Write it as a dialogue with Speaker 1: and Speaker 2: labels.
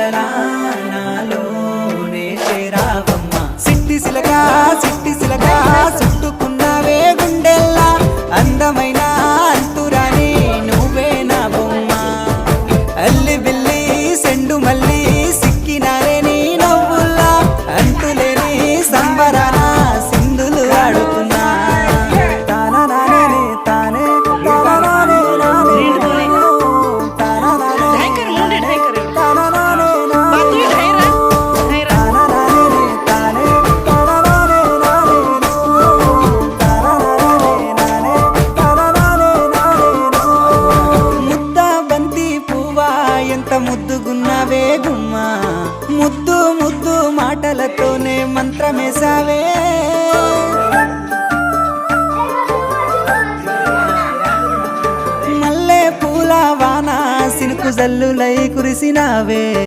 Speaker 1: కలలా నాలోనే చేరావమ్మ సిట్టి సిలక చుట్టుకున్నావే గుండెల్లా అందమైన అంతురాని నువ్వే నా బొమ్మ అల్లి బిల్లి సెండు మల్లి సిక్కినారే నీ నవ్వుల్లా అంతులేని సంబరాన సింధులు ఆడుతున్నా ఎంత ముద్దుగున్నావే గుమ్మ ముద్దు ముద్దు మాటలతోనే మంత్రమేసావే మల్లె పూల వాన సినుకు జల్లులై కురిసినావే